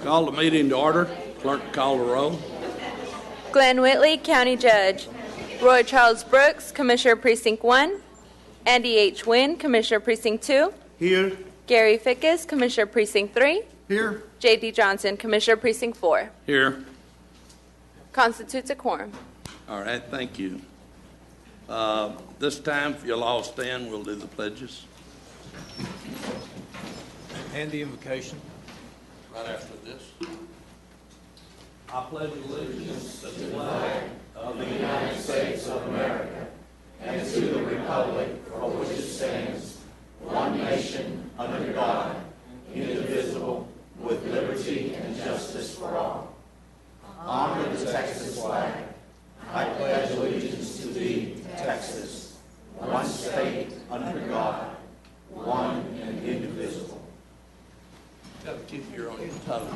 Call the meeting to order. Clerk, call the roll. Glenn Whitley, County Judge. Roy Charles Brooks, Commissioner Precinct 1. Andy H. Wynn, Commissioner Precinct 2. Here. Gary Fickus, Commissioner Precinct 3. Here. J.D. Johnson, Commissioner Precinct 4. Here. Constitutes a quorum. All right, thank you. This time, if you'll all stand, we'll do the pledges. And the invocation. Right after this. I pledge allegiance to the flag of the United States of America and to the republic for which it stands, one nation, under God, indivisible, with liberty and justice for all. Honor the Texas flag. I pledge allegiance to thee, Texas, one state, under God, one and indivisible. Got to keep your own toes.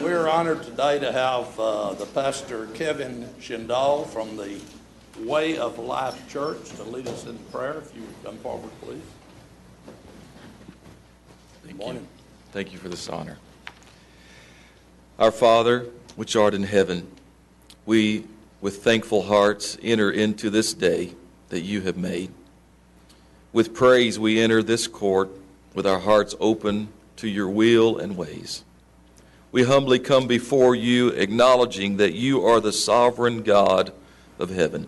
We're honored today to have the Pastor Kevin Schindal from the Way of Life Church to lead us in prayer. If you would come forward, please. Thank you. Thank you for this honor. Our Father, which art in heaven, we, with thankful hearts, enter into this day that you have made. With praise, we enter this court with our hearts open to your will and ways. We humbly come before you, acknowledging that you are the sovereign God of heaven.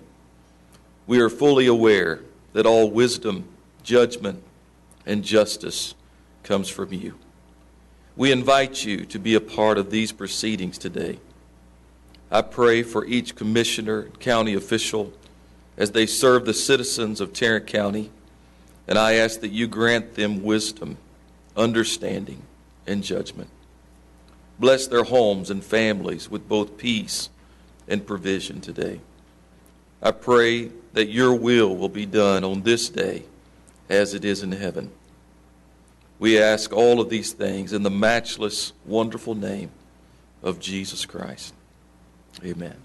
We are fully aware that all wisdom, judgment, and justice comes from you. We invite you to be a part of these proceedings today. I pray for each commissioner and county official as they serve the citizens of Tarrant County, and I ask that you grant them wisdom, understanding, and judgment. Bless their homes and families with both peace and provision today. I pray that your will be done on this day as it is in heaven. We ask all of these things in the matchless, wonderful name of Jesus Christ. Amen.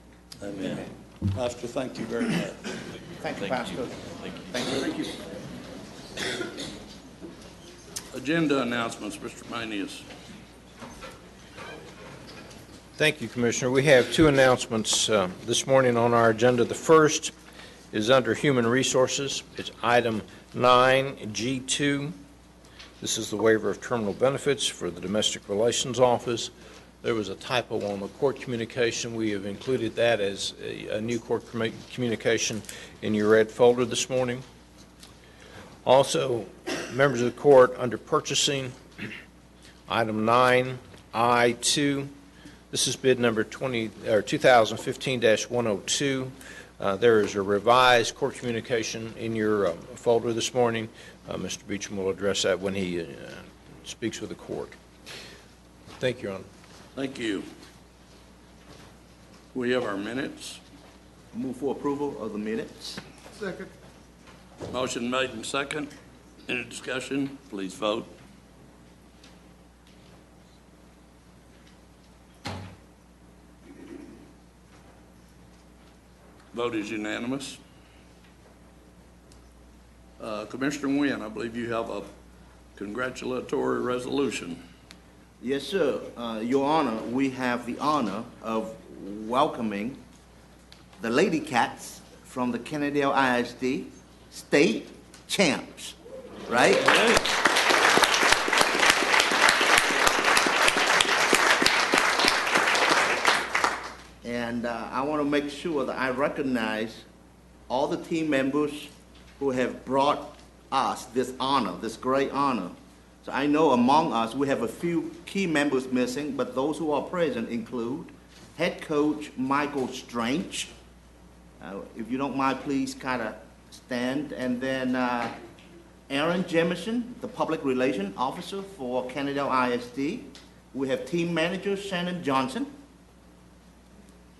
Amen. Pastor, thank you very much. Thank you, Pastor. Thank you. Agenda announcements, Mr. Manius. Thank you, Commissioner. We have two announcements this morning on our agenda. The first is under Human Resources. It's item 9G2. This is the waiver of terminal benefits for the Domestic Relations Office. There was a typo on the court communication. We have included that as a new court communication in your red folder this morning. Also, members of the court, under purchasing, item 9I2. This is bid number 2015-102. There is a revised court communication in your folder this morning. Mr. Beecham will address that when he speaks with the court. Thank you, Your Honor. Thank you. We have our minutes. Move for approval of the minutes. Second. Motion made and second. Any discussion? Please vote. Vote is unanimous. Commissioner Wynn, I believe you have a congratulatory resolution. Yes, sir. Your Honor, we have the honor of welcoming the Lady Cats from the Kennedale ISD state champs, right? And I want to make sure that I recognize all the team members who have brought us this honor, this great honor. So I know among us we have a few key members missing, but those who are present include head coach Michael Strange. If you don't mind, please kind of stand. And then Aaron Jemison, the public relation officer for Kennedale ISD. We have team manager Shannon Johnson.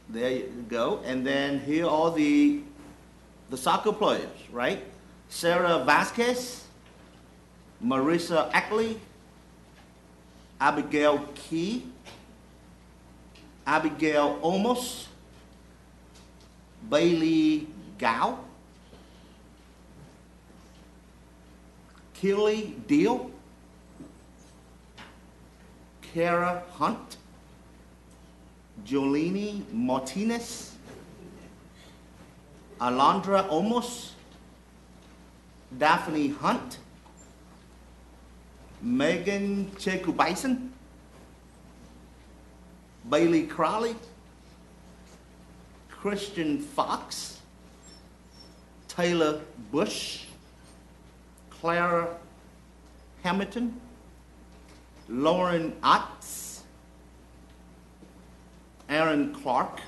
There you go. And then here are the soccer players, right? Sarah Vasquez, Marissa Ackley, Abigail Key, Abigail Olmos, Bailey Gao, Keely Deal, Kara Hunt, Jolene Martinez, Alondra Olmos, Daphne Hunt, Megan Cheku Bison, Bailey Crowley, Christian Fox, Taylor Bush, Clara Hamilton, Lauren Otts, Aaron Clark,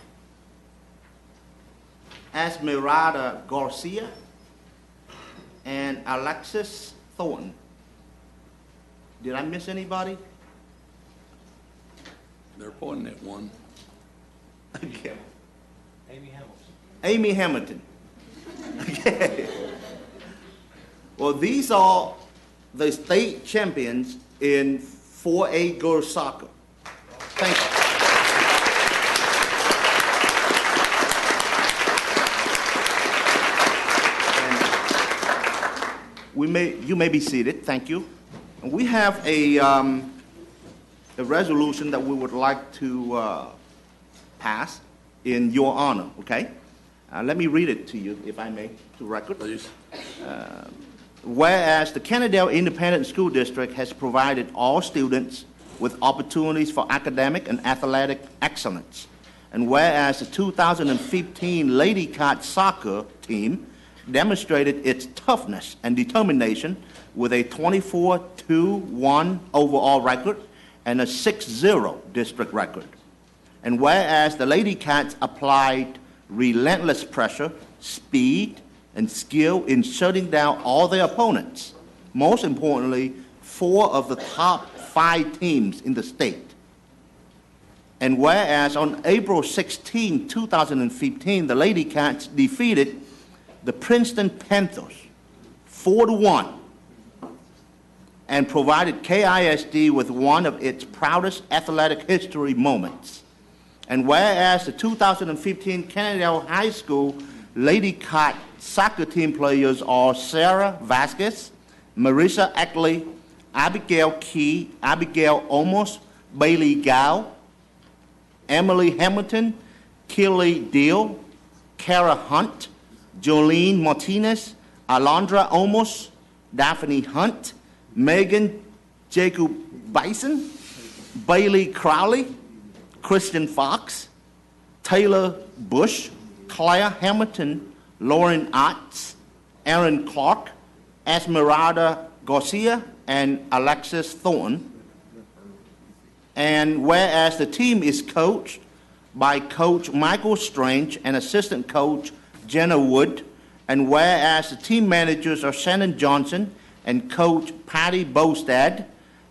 Esmeralda Garcia, and Alexis Thornton. Did I miss anybody? They're pointing at one. Okay. Amy Hamilton. Amy Hamilton. Okay. Well, these are the state champions in 4A girls soccer. Thank you. And you may be seated. Thank you. And we have a resolution that we would like to pass in your honor, okay? Let me read it to you, if I may, to record. Please. Whereas the Kennedale Independent School District has provided all students with opportunities for academic and athletic excellence, and whereas the 2015 Lady Cat soccer team demonstrated its toughness and determination with a 24-1 overall record and a 6-0 district record. And whereas the Lady Cats applied relentless pressure, speed, and skill in shutting down all their opponents, most importantly, 4 of the top 5 teams in the state. And whereas on April 16, 2015, the Lady Cats defeated the Princeton Panthers 4-1 and provided KISD with one of its proudest athletic history moments. And whereas the 2015 Kennedale High School Lady Cat soccer team players are Sarah Vasquez, Marissa Eckley, Abigail Key, Abigail Olmos, Bailey Gao, Emily Hamilton, Kelly Deal, Kara Hunt, Jolene Martinez, Alondra Olmos, Daphne Hunt, Megan Jacob Bison, Bailey Crowley, Christian Fox, Taylor Bush, Claire Hamilton, Lauren Otts, Aaron Clark, Esmeralda Garcia, and Alexis Thornton. And whereas the team is coached by Coach Michael Strange and assistant coach Jenna Wood, and whereas the team managers are Shannon Johnson and Coach Patty Bostad,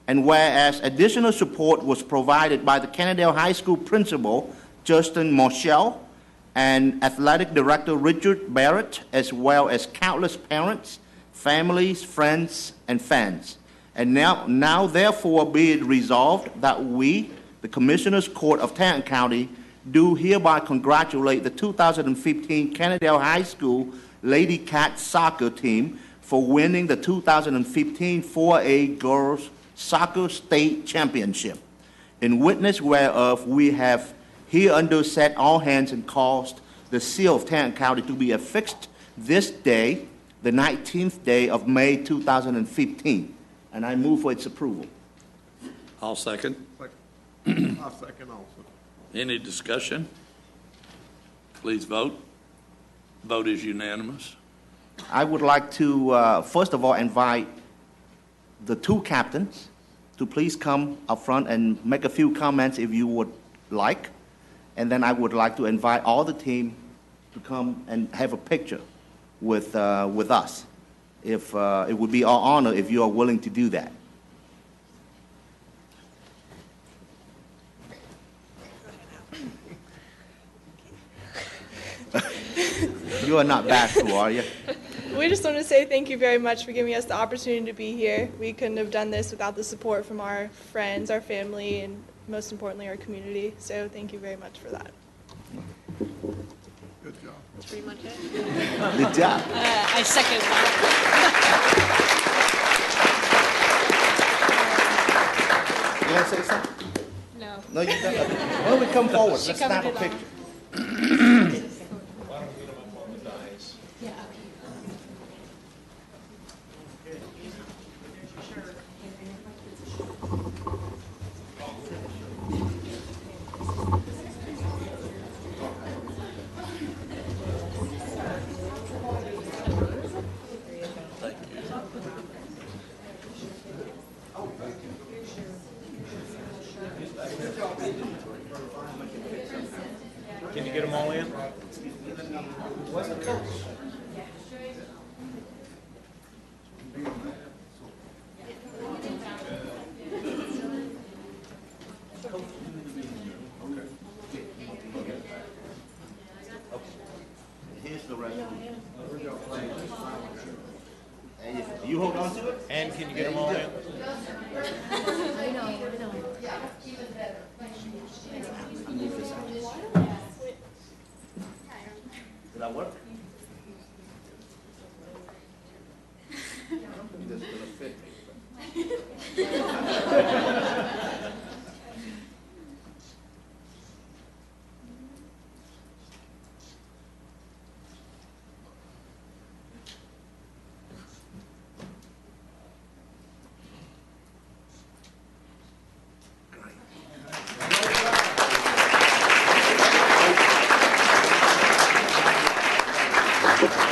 and whereas additional support was provided by the Kennedale High School principal Justin Marshall and athletic director Richard Barrett, as well as countless parents, families, friends, and fans. And now therefore be it resolved that we, the Commissioners Court of Tarrant County, do hereby congratulate the 2015 Kennedale High School Lady Cat soccer team for winning the 2015 4A Girls Soccer State Championship, in witness whereof we have hereunder set all hands and caused the seal of Tarrant County to be affixed this day, the 19th day of May 2015. And I move for its approval. I'll second. I'll second also. Any discussion? Please vote. Vote is unanimous. I would like to, first of all, invite the 2 captains to please come up front and make a few comments if you would like. And then I would like to invite all the team to come and have a picture with us. If it would be our honor if you are willing to do that. You are not bashful, are you? We just want to say thank you very much for giving us the opportunity to be here. We couldn't have done this without the support from our friends, our family, and most importantly, our community. So thank you very much for that. Good job. That's pretty much it. Good job. I second that. You want to say something? No, you don't. Why don't we come forward? Let's snap a picture. Can you get them all in? Here's the rest. You hold on to it? And can you get them all in? Did that work? That's gonna fit.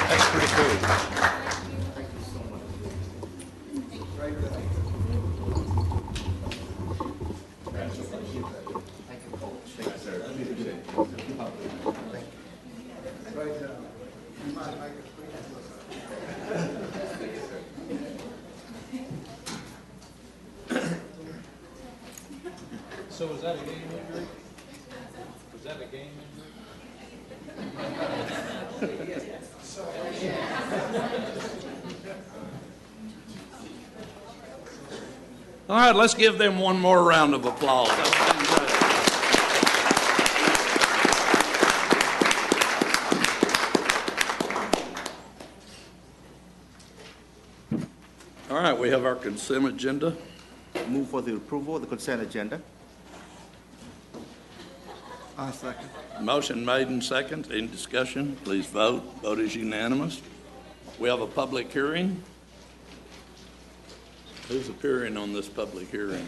That's pretty cool. So was that a game injury? Was that a game injury? All right, let's give them one more round of applause. All right, we have our consent agenda. Move for the approval of the consent agenda. I second. Motion made and second. Any discussion? Please vote. Vote is unanimous. We have a public hearing. Who's appearing on this public hearing?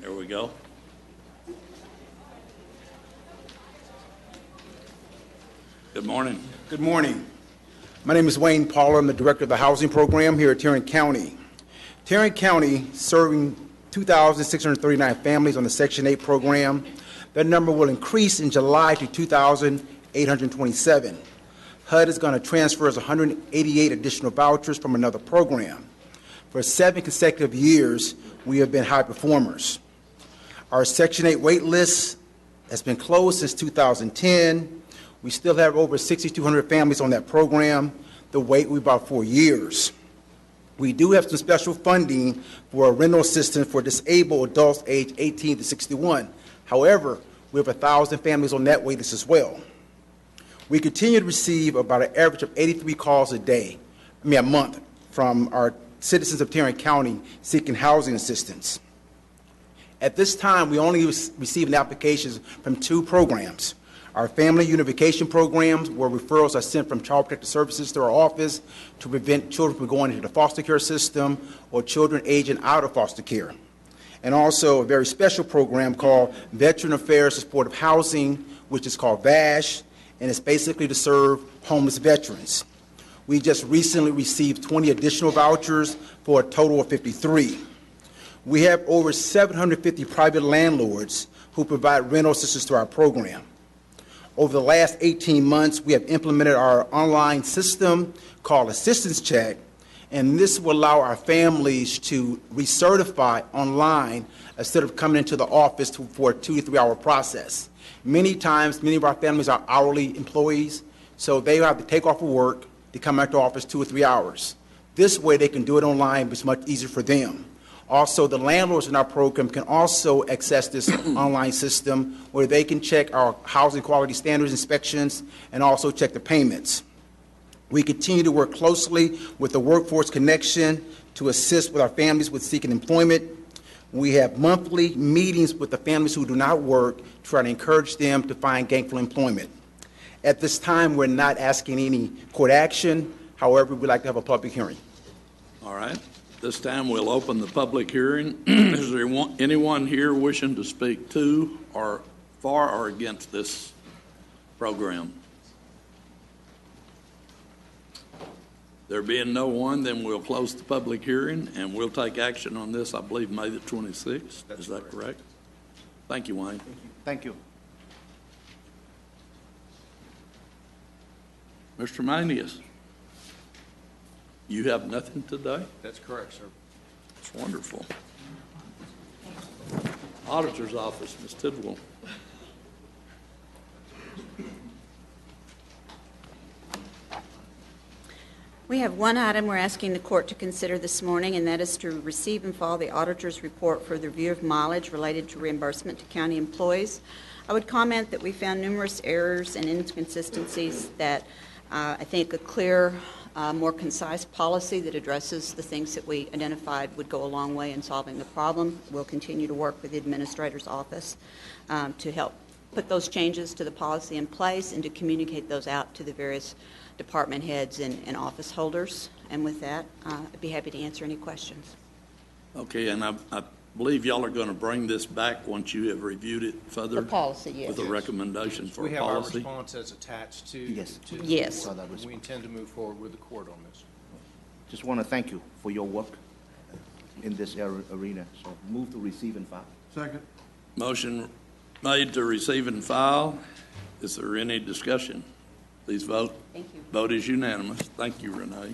There we go. Good morning. Good morning. My name is Wayne Paula. I'm the Director of the Housing Program here at Tarrant County. Tarrant County serving 2,639 families on the Section 8 program. That number will increase in July to 2,827. HUD is going to transfer us 188 additional vouchers from another program. For 7 consecutive years, we have been high performers. Our Section 8 wait list has been closed since 2010. We still have over 6,200 families on that program. The wait was about 4 years. We do have some special funding for a rental assistance for disabled adults aged 18 to 61. However, we have 1,000 families on that wait list as well. We continue to receive about an average of 83 calls a month from our citizens of Tarrant County seeking housing assistance. At this time, we only receiving applications from 2 programs. Our family unification programs, where referrals are sent from Child Protective Services to our office to prevent children from going into the foster care system or children aging out of foster care. And also a very special program called Veteran Affairs Supportive Housing, which is called VASH, and it's basically to serve homeless veterans. We just recently received 20 additional vouchers for a total of 53. We have over 750 private landlords who provide rental assistance to our program. Over the last 18 months, we have implemented our online system called Assistance Check, and this will allow our families to recertify online instead of coming into the office for a 2 to 3 hour process. Many times, many of our families are hourly employees, so they have to take off of work to come back to the office 2 or 3 hours. This way they can do it online, but it's much easier for them. Also, the landlords in our program can also access this online system where they can check our housing quality standards inspections and also check the payments. We continue to work closely with the Workforce Connection to assist with our families with seeking employment. We have monthly meetings with the families who do not work, trying to encourage them to find gainful employment. At this time, we're not asking any court action. However, we'd like to have a public hearing. All right. This time we'll open the public hearing. Is there anyone here wishing to speak to or for or against this program? There being no one, then we'll close the public hearing and we'll take action on this, I believe, May the 26th. Is that correct? Thank you, Wayne. Thank you. Mr. Manius, you have nothing today? That's correct, sir. It's wonderful. Auditor's office, Ms. Tidwell. We have one item we're asking the court to consider this morning, and that is to receive and file the auditor's report for the review of mileage related to reimbursement to county employees. I would comment that we found numerous errors and inconsistencies that I think a clear, more concise policy that addresses the things that we identified would go a long way in solving the problem. We'll continue to work with the administrator's office to help put those changes to the policy in place and to communicate those out to the various department heads and office holders. And with that, I'd be happy to answer any questions. Okay, and I believe y'all are going to bring this back once you have reviewed it further? The policy, yes. With a recommendation for We a have our policy? responses attached to. Yes. Yes. So that was- We intend to move forward with the court on this. Just want to thank you for your work in this arena. So move to receive and file. Second. Motion made to receive and file. Is there any discussion? Please vote. Thank you. Vote is unanimous. Thank you, Renee.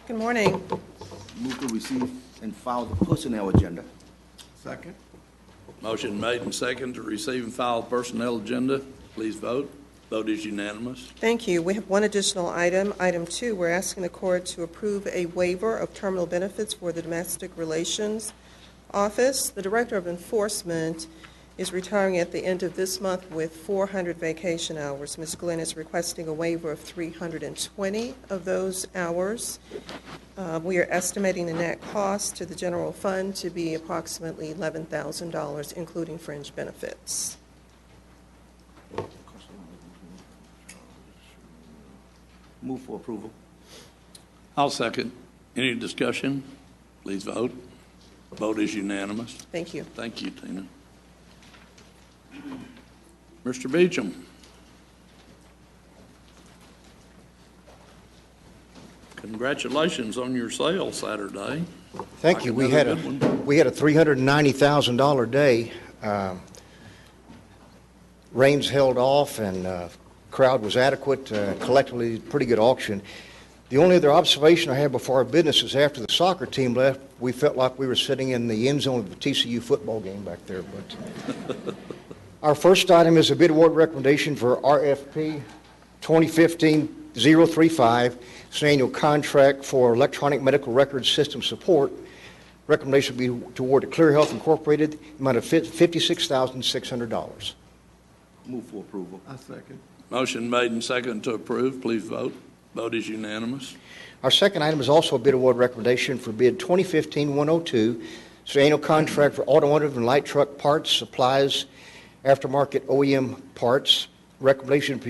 Good morning. Move to receive and file the personnel agenda. Second. Motion made and second to receive and file personnel agenda. Please vote. Vote is unanimous. Thank you. We have one additional item. Item 2, we're asking the court to approve a waiver of terminal benefits for the Domestic Relations Office. The Director of Enforcement is retiring at the end of this month with 400 vacation hours. Ms. Glenn is requesting a waiver of 320 of those hours. We are estimating the net cost to the general fund to be approximately $11,000, including fringe benefits. Move for approval. I'll second. Any discussion? Please vote. Vote is unanimous. Thank you. Thank you, Tina. Mr. Beecham. Congratulations on your sale Saturday. Thank you. We had a $390,000 day. Rains held off and crowd was adequate. Collectively, pretty good auction. The only other observation I have before our business is after the soccer team left, we felt like we were sitting in the end zone of the TCU football game back there. But our first item is a bid award recommendation for RFP 2015-035. It's an annual contract for electronic medical records system support. Recommendation would be to award to Clear Health Incorporated, amount of $56,600. Move for approval. I second. Motion made and second to approve. Please vote. Vote is unanimous. Our second item is also a bid award recommendation for bid 2015-102. It's an annual contract for automotive and light truck parts, supplies, aftermarket OEM parts. Recommendation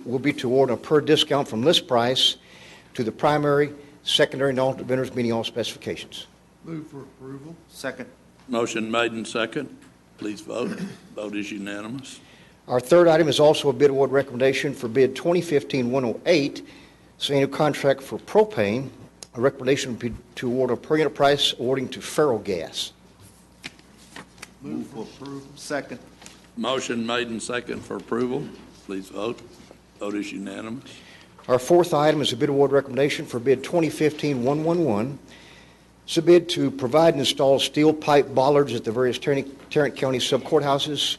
will be to award a per discount from list price to the primary, secondary, and alternate vendors meeting all specifications. Move for approval. Second. Motion made and second. Please vote. Vote is unanimous. Our third item is also a bid award recommendation for bid 2015-108. It's an annual contract for propane. A recommendation would be to award a per unit price awarding to Ferrogas. Move for approval. Second. Motion made and second for approval. Please vote. Vote is unanimous. Our fourth item is a bid award recommendation for bid 2015-111. It's a bid to provide and install steel pipe bollards at the various Tarrant County sub-courthouses.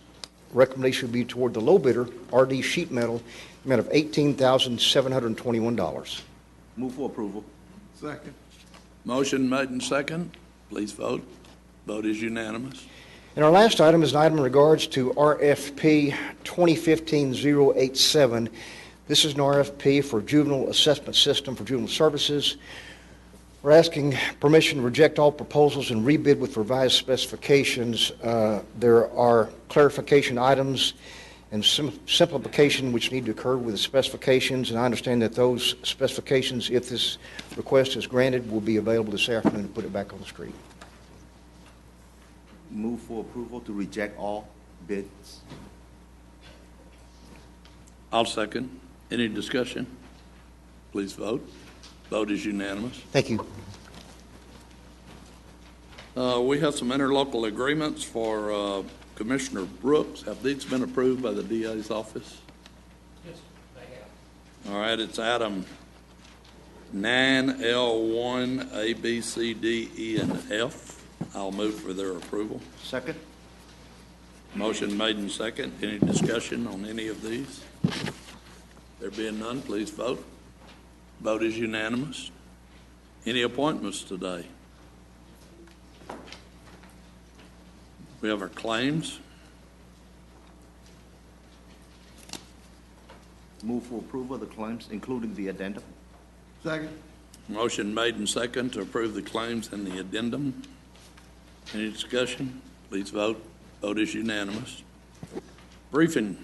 Recommendation would be toward the low bidder, RD Sheet Metal, amount of $18,721. Move for approval. Second. Motion made and second. Please vote. Vote is unanimous. And our last item is an item in regards to RFP 2015-087. This is an RFP for juvenile assessment system for juvenile services. We're asking permission to reject all proposals and rebid with revised specifications. There are clarification items and simplification which need to occur with the specifications, and I understand that those specifications, if this request is granted, will be available this afternoon to put it back on the street. Move for approval to reject all bids. I'll second. Any discussion? Please vote. Vote is unanimous. Thank you. We have some interlocal agreements for Commissioner Brooks. Have these been approved by the DA's office? Yes, they have. All right, it's item 9L1, A, B, C, D, E, and F. I'll move for their approval. Second. Motion made and second. Any discussion on any of these? There being none, please vote. Vote is unanimous. Any appointments today? We have our claims. Move for approval of the claims, including the addendum. Second. Motion made and second to approve the claims and the addendum. Any discussion? Please vote. Vote is unanimous. Briefing,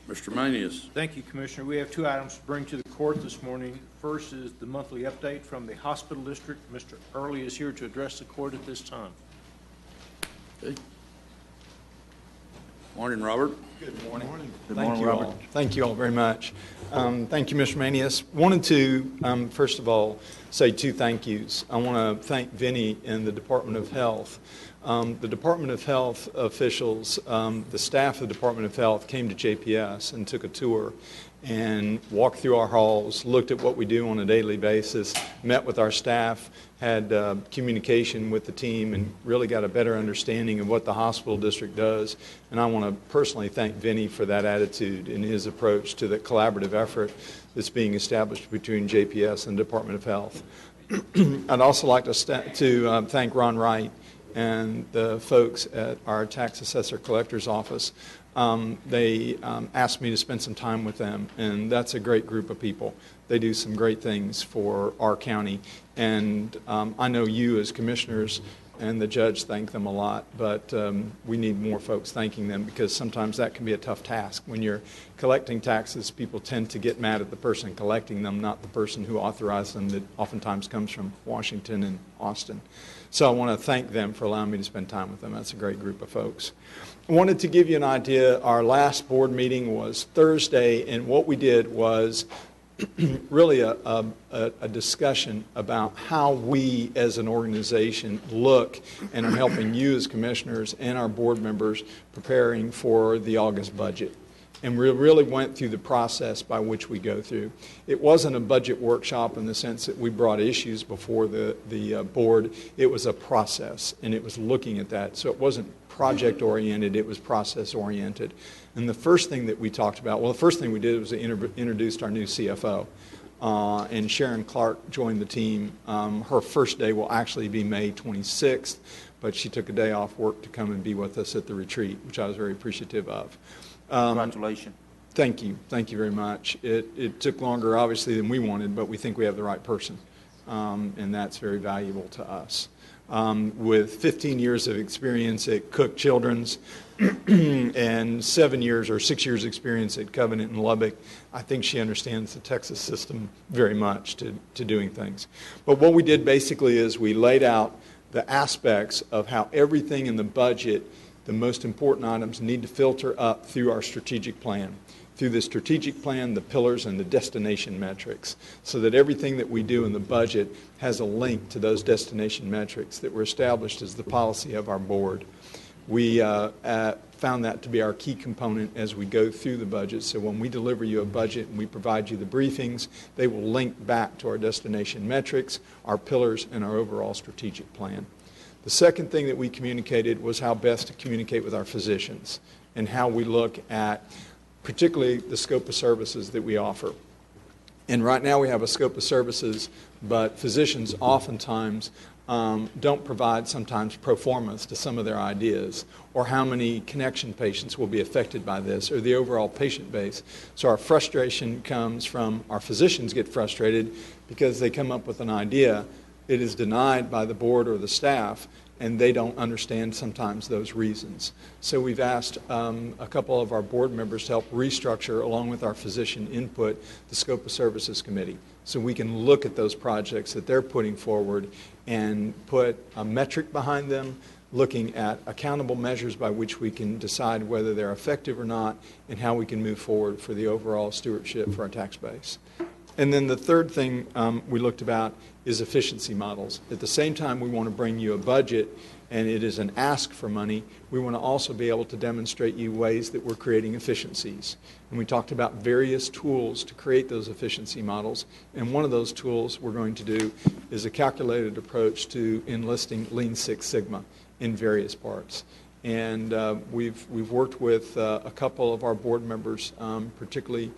Mr. Manius. Thank you, Commissioner. We have two items to bring to the court this morning. First is the monthly update from the hospital district. Mr. Early is here to address the court at this time. Okay. Morning, Robert. Good morning. Good Thank morning, you Robert. all. Thank you all very much. Thank you, Mr. Manius. Wanted to, first of all, say two thank yous. I want to thank Vinny and the Department of Health. The Department of Health officials, the staff of the Department of Health came to JPS and took a tour and walked through our halls, looked at what we do on a daily basis, met with our staff, had communication with the team, and really got a better understanding of what the hospital district does. And I want to personally thank Vinny for that attitude and his approach to the collaborative effort that's being established between JPS and the Department of Health. I'd also like to thank Ron Wright and the folks at our tax assessor collector's office. They asked me to spend some time with them, and that's a great group of people. They do some great things for our county, and I know you as commissioners and the judge thank them a lot, but we need more folks thanking them, because sometimes that can be a tough task. When you're collecting taxes, people tend to get mad at the person collecting them, not the person who authorized them, that oftentimes comes from Washington and Austin. So I want to thank them for allowing me to spend time with them. That's a great group of folks. I wanted to give you an idea. Our last board meeting was Thursday, and what we did was really a discussion about how we as an organization look and are helping you as commissioners and our board members preparing for the August budget. And we really went through the process by which we go through. It wasn't a budget workshop in the sense that we brought issues before the board. It was a process, and it was looking at that. So it wasn't project-oriented, it was process-oriented. And the first thing that we talked about, well, the first thing we did was introduced our new CFO. And Sharon Clark joined the team. Her first day will actually be May 26th, but she took a day off work to come and be with us at the retreat, which I was very appreciative of. Congratulations. Thank you. Thank you very much. It took longer, obviously, than we wanted, but we think we have the right person, and that's very valuable to us. With 15 years of experience at Cook Children's and 6 years experience at Covenant and Lubbock, I think she understands the Texas system very much to doing things. But what we did basically is we laid out the aspects of how everything in the budget, the most important items, need to filter up through our strategic plan. Through the strategic plan, the pillars, and the destination metrics, so that everything that we do in the budget has a link to those destination metrics that were established as the policy of our board. We found that to be our key component as we go through the budget. So when we deliver you a budget and we provide you the briefings, they will link back to our destination metrics, our pillars, and our overall strategic plan. The second thing that we communicated was how best to communicate with our physicians and how we look at particularly the scope of services that we offer. And right now we have a scope of services, but physicians oftentimes don't provide sometimes pro formas to some of their ideas, or how many connection patients will be affected by this, or the overall patient base. So our frustration comes from our physicians get frustrated because they come up with an idea, it is denied by the board or the staff, and they don't understand sometimes those reasons. So we've asked a couple of our board members to help restructure, along with our physician input, the Scope of Services Committee, so we can look at those projects that they're putting forward and put a metric behind them, looking at accountable measures by which we can decide whether they're effective or not, and how we can move forward for the overall stewardship for our tax base. And then the third thing we looked about is efficiency models. At the same time, we want to bring you a budget, and it is an ask for money. We want to also be able to demonstrate you ways that we're creating efficiencies. And we talked about various tools to create those efficiency models. And one of those tools we're going to do is a calculated approach to enlisting Lean Six Sigma in various parts. And we've worked with a couple of our board members, particularly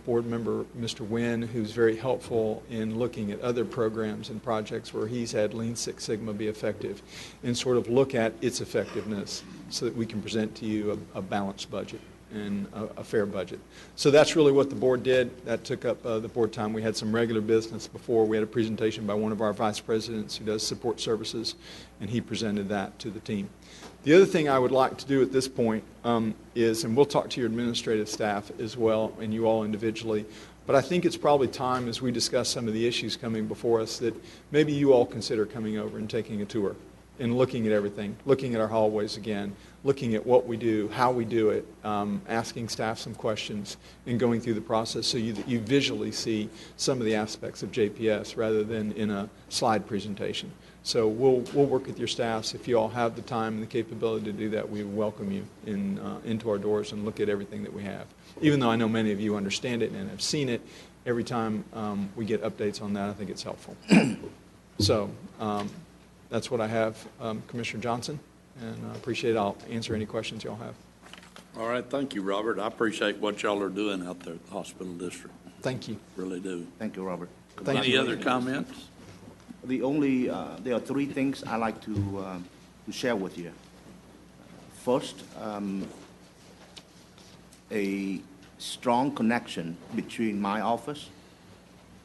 board member Mr. Wynn, who's very helpful in looking at other programs and projects where he's had Lean Six Sigma be effective, and sort of look at its effectiveness so that we can present to you a balanced budget and a fair budget. So that's really what the board did. That took up the board time. We had some regular business before. We had a presentation by one of our vice presidents who does support services, and he presented that to the team. The other thing I would like to do at this point is, and we'll talk to your administrative staff as well, and you all individually, but I think it's probably time, as we discuss some of the issues coming before us, that maybe you all consider coming over and taking a tour and looking at everything, looking at our hallways again, looking at what we do, how we do it, asking staff some questions, and going through the process so that you visually see some of the aspects of JPS rather than in a slide presentation. So we'll work with your staffs. If you all have the time and the capability to do that, we welcome you into our doors and look at everything that we have. Even though I know many of you understand it and have seen it, every time we get updates on that, I think it's helpful. So that's what I have, Commissioner Johnson, and I appreciate it. I'll answer any questions you all have. All right, thank you, Robert. I appreciate what y'all are doing out there at the hospital district. Thank you. Really do. Thank you, Robert. Any other comments? The only, there are three things I like to share with you. First, a strong connection between my office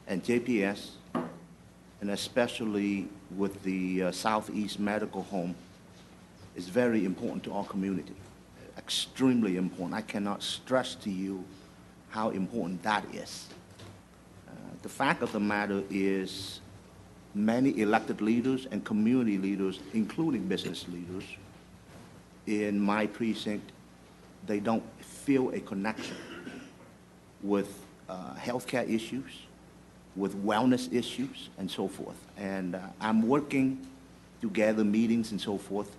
and JPS, and especially with the Southeast Medical Home, is very important to our community. Extremely important. I cannot stress to you how important that is. The fact of the matter is, many elected leaders and community leaders, including business leaders, in my precinct, they don't feel a connection with healthcare issues, with wellness issues, and so forth. And I'm working to gather meetings and so forth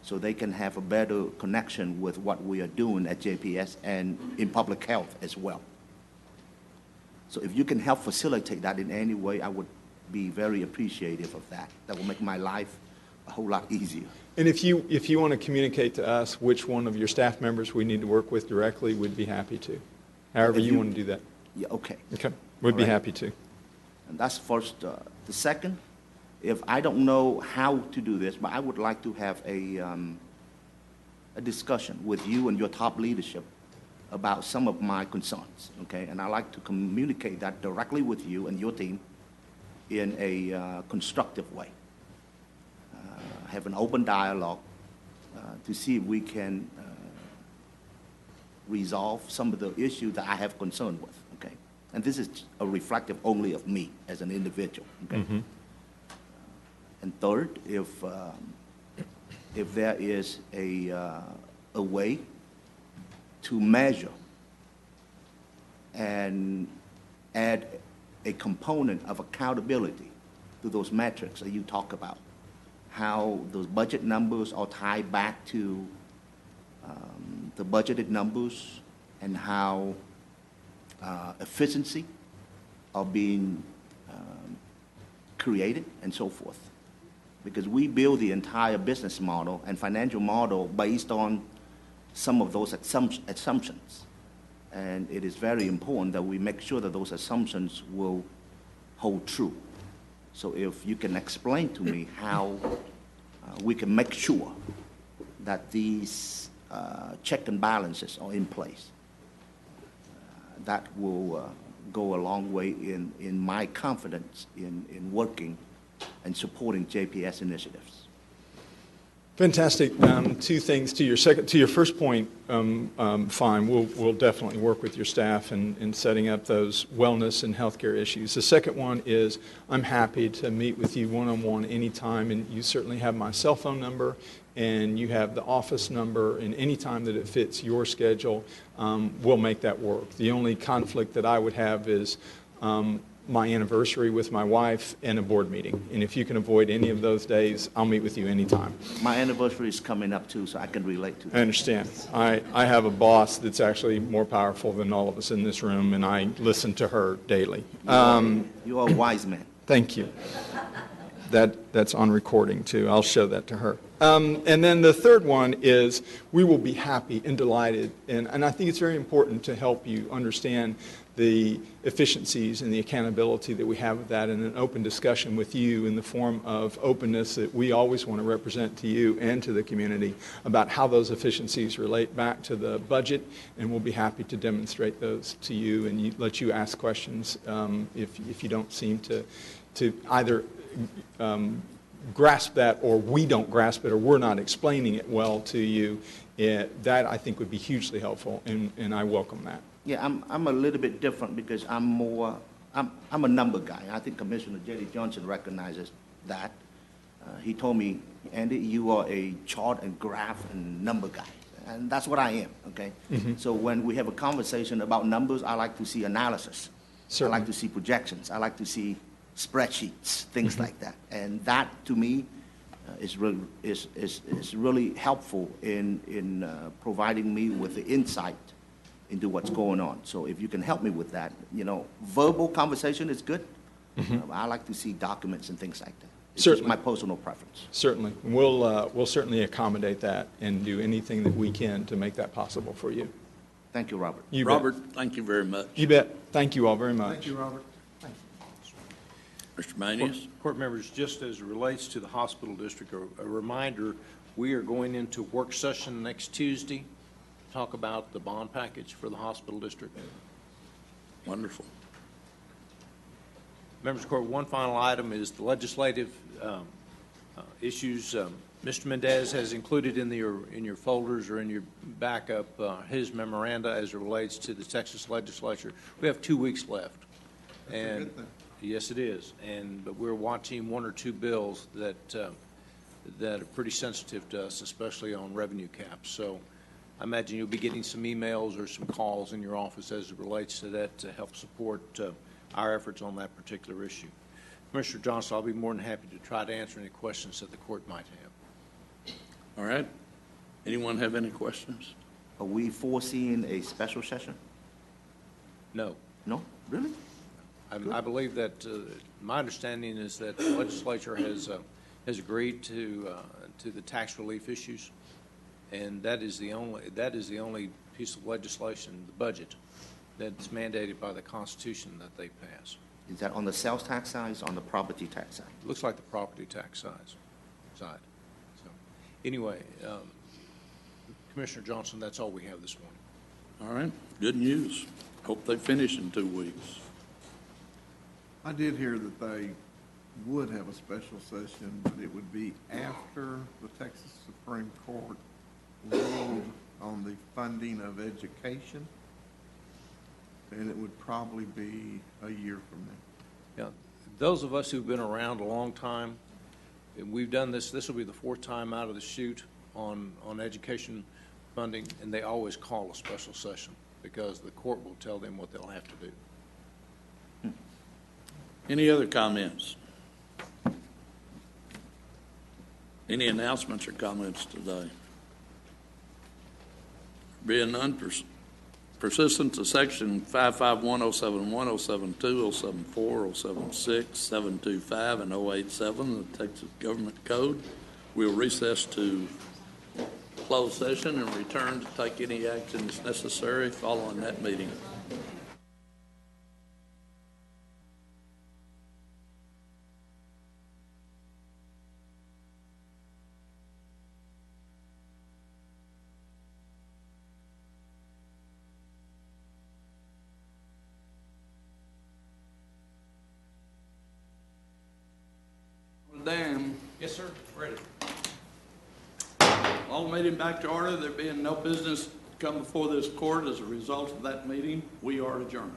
so they can have a better connection with what we are doing at JPS and in public health as well. So if you can help facilitate that in any way, I would be very appreciative of that. That will make my life a whole lot easier. And if you want to communicate to us which one of your staff members we need to work with directly, we'd be happy to. However you want to do that. Yeah, okay. Okay, we'd be happy to. And that's first. The second, if I don't know how to do this, but I would like to have a discussion with you and your top leadership about some of my concerns, okay? And I like to communicate that directly with you and your team in a constructive way. Have an open dialogue to see if we can resolve some of the issues that I have concern with, okay? And this is a reflective only of me as an individual, okay? Mm-hmm. And third, if there is a way to measure and add a component of accountability to those metrics that you talk about, how those budget numbers are tied back to the budgeted numbers, and how efficiency are being created, and so forth. Because we build the entire business model and financial model based on some of those assumptions. And it is very important that we make sure that those assumptions will hold true. So if you can explain to me how we can make sure that these check and balances are in place, that will go a long way in my confidence in working and supporting JPS initiatives. Fantastic. Two things to your first point. Fine, we'll definitely work with your staff in setting up those wellness and healthcare issues. The second one is I'm happy to meet with you one-on-one anytime, and you certainly have my cell phone number, and you have the office number, and any time that it fits your schedule, we'll make that work. The only conflict that I would have is my anniversary with my wife and a board meeting. And if you can avoid any of those days, I'll meet with you anytime. My anniversary is coming up too, so I can relate to that. I understand. I have a boss that's actually more powerful than all of us in this room, and I listen to her daily. You are a wise man. Thank you. That's on recording too. I'll show that to her. And then the third one is we will be happy and delighted, and I think it's very important to help you understand the efficiencies and the accountability that we have with that in an open discussion with you in the form of openness that we always want to represent to you and to the community about how those efficiencies relate back to the budget, and we'll be happy to demonstrate those to you and let you ask questions if you don't seem to either grasp that, or we don't grasp it, or we're not explaining it well to you. That I think would be hugely helpful, and I welcome that. Yeah, I'm a little bit different because I'm a number guy. I think Commissioner J.D. Johnson recognizes that. He told me, Andy, you are a chart and graph and number guy. And that's what I am, okay? Mm-hmm. So when we have a conversation about numbers, I like to see analysis. Certainly. I like to see projections. I like to see spreadsheets, things like that. And that, to me, is really helpful in providing me with the insight into what's going on. So if you can help me with that, verbal conversation is good. Mm-hmm. I like to see documents and things like that. It's just my personal preference. Certainly. We'll certainly accommodate that and do anything that we can to make that possible for you. Thank you, Robert. Robert, thank you very much. You bet. Thank you all very much. Thank you, Robert. Mr. Manius? Court members, just as it relates to the hospital district, a reminder, we are going into work session next Tuesday to talk about the bond package for the hospital district. Wonderful. Members of the court, one final item is the legislative issues. Mr. Mendez has included in your folders or in your backup his memoranda as it relates to the Texas legislature. We have 2 weeks left. That's a good thing. Yes, it is. But we're watching one or two bills that are pretty sensitive to us, especially on revenue caps. So I imagine you'll be getting some emails or some calls in your office as it relates to that to help support our efforts on that particular issue. Commissioner Johnson, I'll be more than happy to try to answer any questions that the court might have. All right. Anyone have any questions? Are we foreseeing a special session? No. No? Really? I believe that my understanding is that the legislature has agreed to the tax relief issues, and that is the only piece of legislation, the budget, that's mandated by the Constitution that they pass. Is that on the sales tax side or on the property tax side? It looks like the property tax side. So anyway, Commissioner Johnson, that's all we have this morning. All right. Good news. Hope they finish in 2 weeks. I did hear that they would have a special session, but it would be after the Texas Supreme Court ruled on the funding of education, and it would probably be a year from now. Yeah, those of us who've been around a long time, and we've done this will be the fourth time out of the chute on education funding, and they always call a special session because the court will tell them what they'll have to do. Any other comments? Any announcements or comments today? Being none, persistent to section 55107, 072, 074, 076, 725, and 087 of the Texas Government Code, we'll recess to closed session and return to take any actions necessary following that meeting. Yes, sir. Ready. All meeting back to order. There being no business to come before this court as a result of that meeting, we are adjourned.